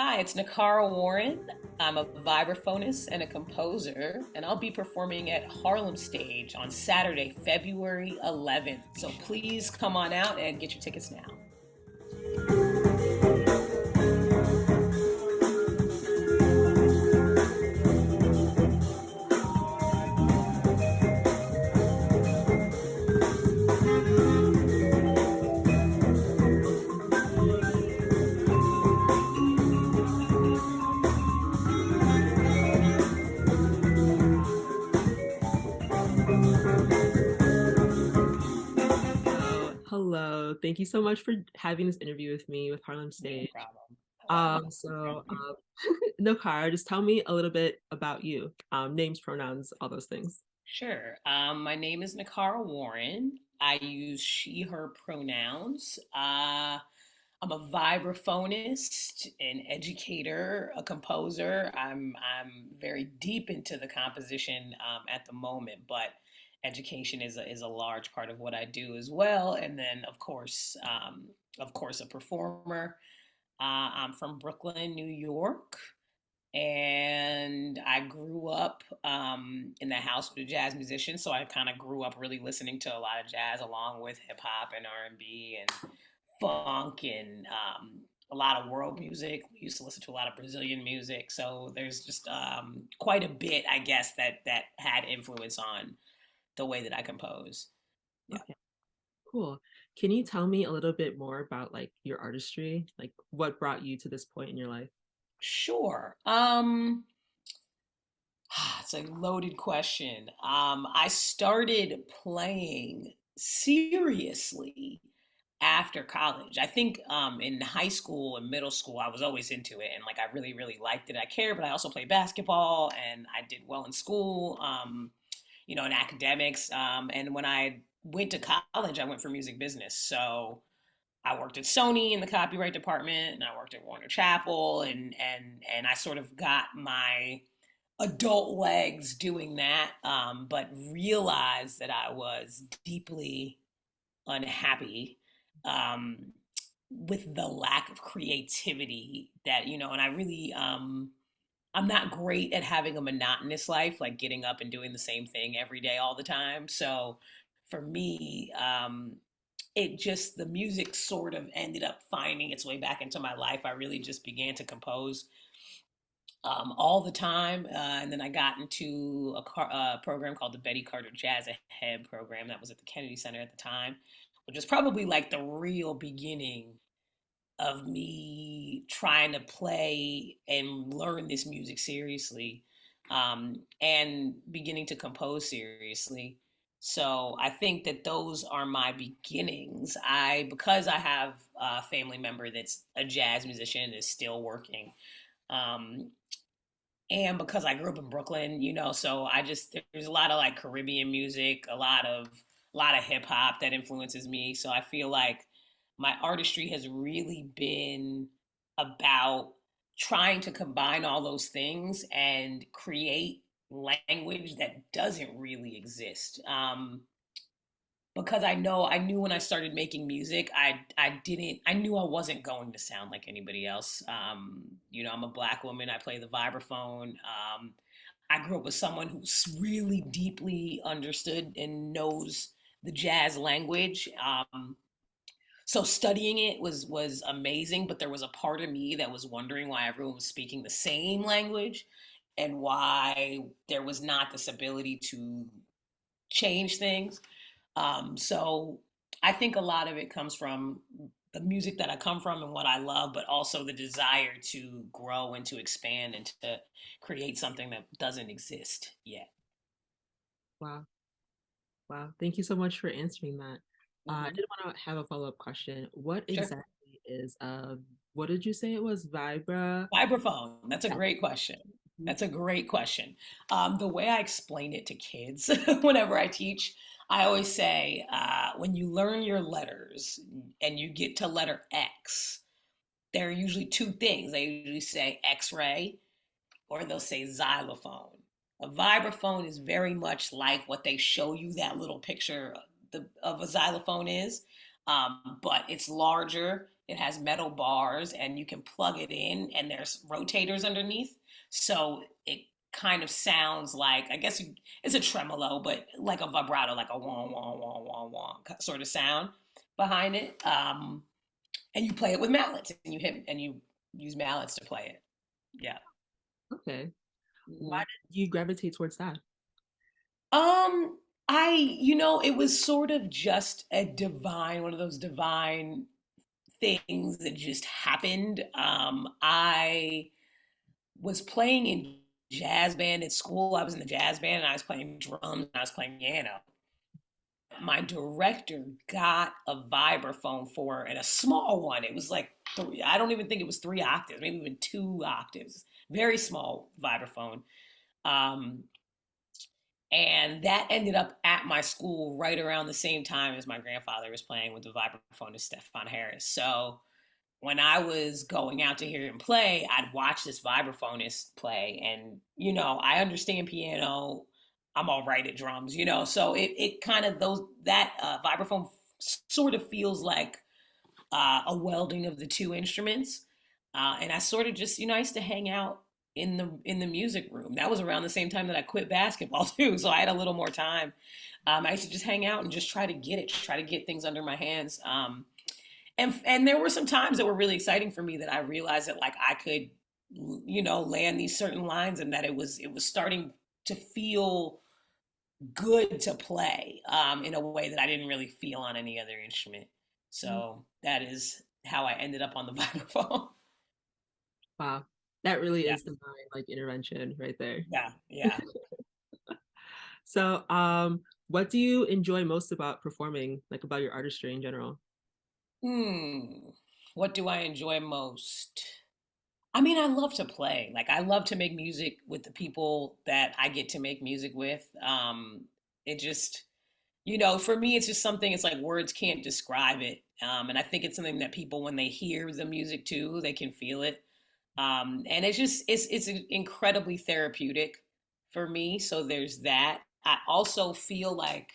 Hi, it's Nikara Warren. I'm a vibraphonist and a composer, and I'll be performing at Harlem Stage on Saturday, February 11th. So please come on out and get your tickets now. Hello. Thank you so much for having this interview with me with Harlem No Stage. problem. Um, so, um, Nokar, just tell me a little bit about you. Names, pronouns, all those things. Sure. My name is Nikara Warren. I use she, her pronouns. I'm a vibraphonist, an educator, a composer. I'm very deep into the composition at the moment, but education is a large part of what I do as well. And then, of course, a performer. I'm from Brooklyn, New York, and I grew up in the house with a jazz musician. So I kind of grew up really listening to a lot of jazz, along with hip hop and R&B and funk and a lot of world music. We used to listen to a lot of Brazilian music. So there's just quite a bit, I guess, that had influence on the way that I compose. Yeah. Okay, cool. Can you tell me a little bit more about like your artistry? Like what brought you to this point in your life? Sure. It's a loaded question. I started playing seriously after college. I think in high school and middle school, I was always into it, and like I really, really liked it. I cared, but I also played basketball, and I did well in school, in academics. And when I went to college, I went for music business. So I worked at Sony in the copyright department, and I worked at Warner Chappell, and I sort of got my adult legs doing that, but realized that I was deeply unhappy um, with the lack of creativity and I really, I'm not great at having a monotonous life, like getting up and doing the same thing every day all the time. So for me, the music sort of ended up finding its way back into my life. I really just began to compose all the time. And then I got into a program called the Betty Carter Jazz Ahead program that was at the Kennedy Center at the time, which was probably like the real beginning of me trying to play and learn this music seriously, and beginning to compose seriously. So I think that those are my beginnings. Because I have a family member that's a jazz musician and is still working. Um, and because I grew up in Brooklyn, so there's a lot of like Caribbean music, a lot of hip hop that influences me. So I feel like my artistry has really been about trying to combine all those things and create language that doesn't really exist. Because I knew when I started making music, I knew I wasn't going to sound like anybody else. I'm a black woman. I play the vibraphone. I grew up with someone who's really deeply understood and knows the jazz language. So studying it was amazing, but there was a part of me that was wondering why everyone was speaking the same language and why there was not this ability to change things. So I think a lot of it comes from the music that I come from and what I love, but also the desire to grow and to expand and to create something that doesn't exist yet. Wow. Wow. Thank you so much for answering that. I Hmm. did want to have a follow-up question. What Sure. exactly is what did you say it was? Vibra? Vibraphone. That's a Yeah. great question. Mhm. That's a great question. The way I explain it to kids whenever I teach, I always say, when you learn your letters and you get to letter X, there are usually two things. They usually say X-ray or they'll say xylophone. A vibraphone is very much like what they show you that little picture of a xylophone is, but it's larger. It has metal bars and you can plug it in and there's rotators underneath. So it kind of sounds like, I guess it's a tremolo, but like a vibrato, like a wah, wah, wah, wah, wah sort of sound behind it. And you play it with mallets and you hit and you use mallets to play it. Yeah. Okay. Why Mhm. did you gravitate towards that? Um, it was sort of just a divine, one of those divine things that just happened. I was playing in jazz band at school. I was in the jazz band and I was playing drums and I was playing piano. My director got a vibraphone for her and a small one. It was like three, I don't even think it was 3 octaves, maybe even 2 octaves. Very small vibraphone. Um, and that ended up at my school right around the same time as my grandfather was playing with the vibraphonist Stefan Harris. So when I was going out to hear him play, I'd watch this vibraphonist play, and I understand piano. I'm all right at drums, so it kind of those that vibraphone sort of feels like a welding of the two instruments. And I sort of just, I used to hang out in the music room. That was around the same time that I quit basketball too, so I had a little more time. I used to just hang out and just try to get things under my hands. And there were some times that were really exciting for me that I realized that like I could, land these certain lines and that it was starting to feel good to play in a way that I didn't really feel on any other instrument. Mm. So that is how I ended up on the vibraphone. Wow. That really Yeah, is divine like intervention right there. yeah, yeah. So, what do you enjoy most about performing, like about your artistry in general? Hmm. What do I enjoy most? I mean, I love to play. Like, I love to make music with the people that I get to make music with. It just, for me, it's just something, it's like words can't describe it. And I think it's something that people, when they hear the music too, they can feel it. And it's incredibly therapeutic for me. So there's that. I also feel like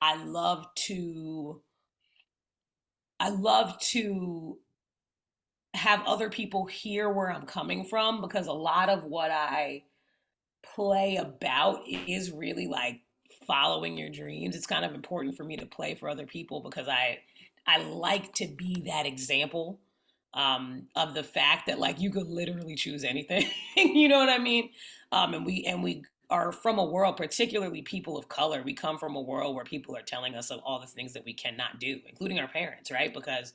I love to, I love to have other people hear where I'm coming from because a lot of what I play about is really like following your dreams. It's kind of important for me to play for other people because I like to be that example of the fact that like you could literally choose anything. You know what I mean? And we are from a world, particularly people of color. We come from a world where people are telling us of all the things that we cannot do, including our parents, right? Because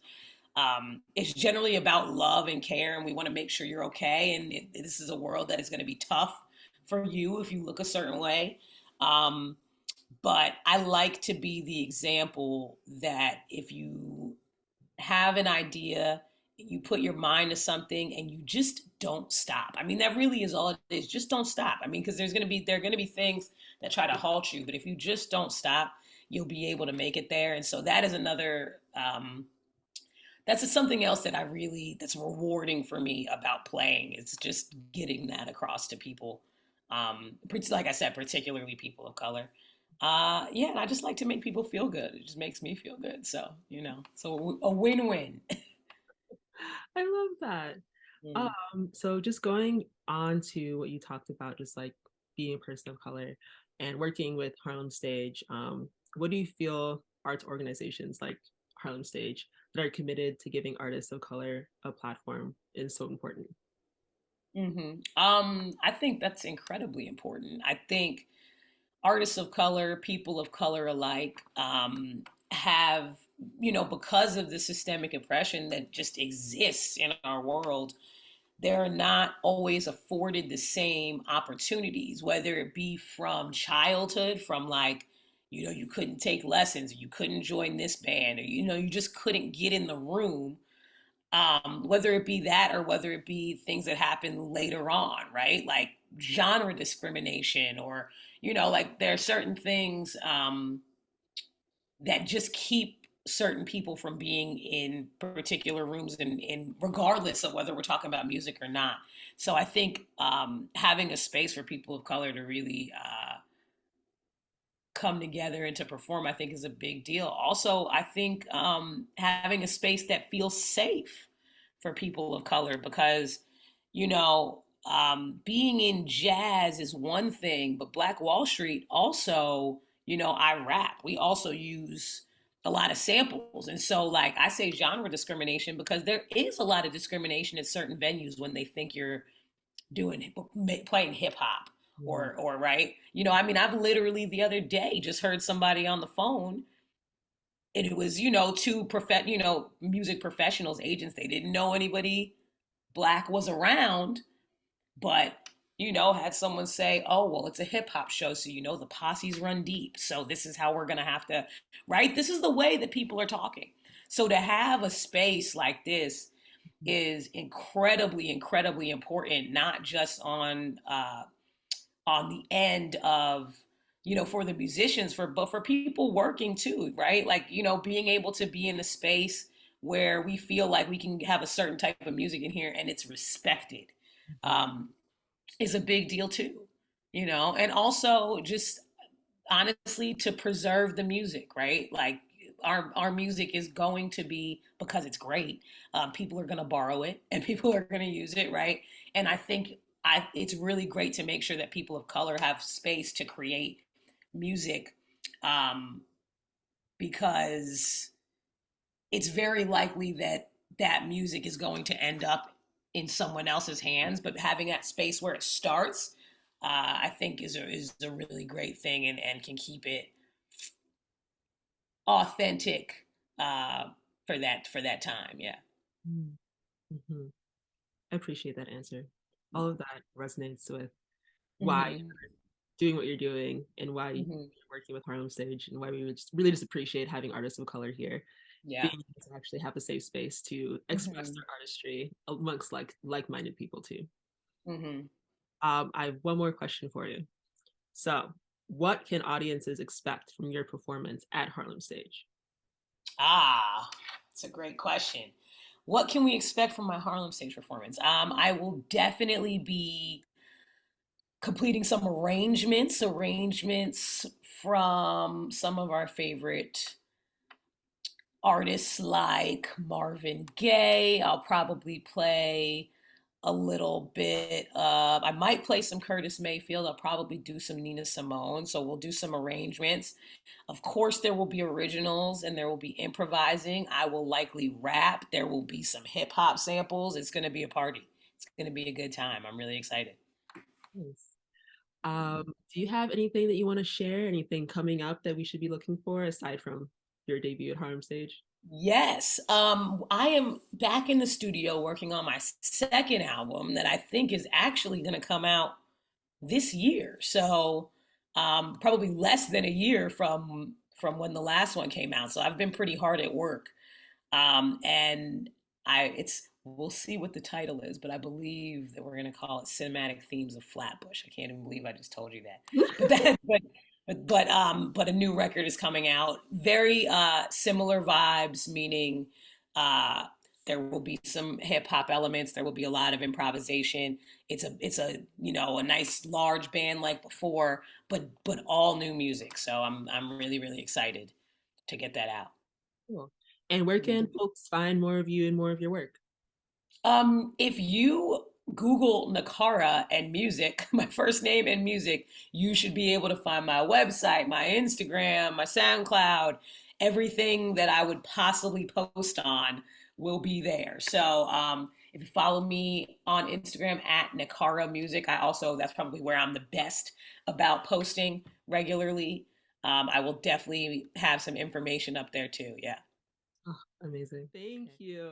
it's generally about love and care, and we want to make sure you're okay. And this is a world that is going to be tough for you if you look a certain way. Um, but I like to be the example that if you have an idea, you put your mind to something, and you just don't stop. I mean, that really is all it is. Just don't stop. I mean, because there are going to be things that try to halt you, but if you just don't stop, you'll be able to make it there. And so that is another. That's just something else that that's rewarding for me about playing. It's just getting that across to people. Like I said, particularly people of color. Yeah, and I just like to make people feel good. It just makes me feel good. So, so a win-win. I love that. Mm. So just going on to what you talked about, just like being a person of color and working with Harlem Stage, what do you feel arts organizations like Harlem Stage that are committed to giving artists of color a platform is so important? I think that's incredibly important. I think artists of color, people of color alike, have, because of the systemic oppression that just exists in our world, they're not always afforded the same opportunities, whether it be from childhood, from like, you couldn't take lessons, or you couldn't join this band, or, you just couldn't get in the room, whether it be that or whether it be things that happen later on, right? Like genre discrimination, or, like there are certain things that just keep certain people from being in particular rooms, in regardless of whether we're talking about music or not. So I think having a space for people of color to really come together and to perform, I think is a big deal. Also, I think having a space that feels safe for people of color because, being in jazz is one thing, but Black Wall Street also, I rap. We also use a lot of samples. And so, like, I say genre discrimination because there is a lot of discrimination at certain venues when they think you're doing playing hip hop Mm. or right. I mean, I've literally the other day just heard somebody on the phone, and it was two music professionals, agents. They didn't know anybody black was around, but had someone say, oh, well, it's a hip hop show, so the posses run deep, so this is how we're gonna have to, right, this is the way that people are talking. So to have a space like this is incredibly, incredibly important, not just on the end of for the musicians, but for people working too, right? Like being able to be in a space where we feel like we can have a certain type of music in here and it's respected, um, is a big deal too. And also just honestly to preserve the music, right? Like our music is going to be, because it's great, people are going to borrow it and people are going to use it, right? And I think it's really great to make sure that people of color have space to create music, um, because it's very likely that that music is going to end up in someone else's hands, but having that space where it starts, I think is a really great thing, and can keep it authentic, uh, for that time. Yeah. Mm-hmm. I appreciate that answer. All of that resonates with why Hmm. doing what you're doing and why you're Hmm. working with Harlem Stage and why we would just really just appreciate having artists of color here, Yeah. being able to actually have a safe space to express Hmm. their artistry amongst like-minded people too. Hmm. I have one more question for you. So, what can audiences expect from your performance at Harlem Stage? That's a great question. What can we expect from my Harlem Stage performance? I will definitely be completing some arrangements from some of our favorite artists like Marvin Gaye. I'll probably play a little bit of, I might play some Curtis Mayfield. I'll probably do some Nina Simone. So we'll do some arrangements. Of course, there will be originals and there will be improvising. I will likely rap. There will be some hip hop samples. It's going to be a party. It's going to be a good time. I'm really excited. Nice. Do you have anything that you want to share? Anything coming up that we should be looking for aside from your debut at Harlem Stage? Yes, I am back in the studio working on my second album that I think is actually going to come out this year. So, probably less than a year from when the last one came out. So I've been pretty hard at work. And it's we'll see what the title is, but I believe that we're gonna call it Cinematic Themes of Flatbush. I can't even believe I just told you that. But that but a new record is coming out. Very similar vibes, meaning uh there will be some hip hop elements, there will be a lot of improvisation. It's a a nice large band like before, but all new music. So I'm really, really excited to get that out. Cool. And where can Mhm. folks find more of you and more of your work? If you Google Nikara and music, my first name and music, you should be able to find my website, my Instagram, my SoundCloud, everything that I would possibly post on will be there. So, if you follow me on Instagram at Nikara Music, that's probably where I'm the best about posting regularly. I will definitely have some information up there too. Yeah. Oh, amazing. Thank you.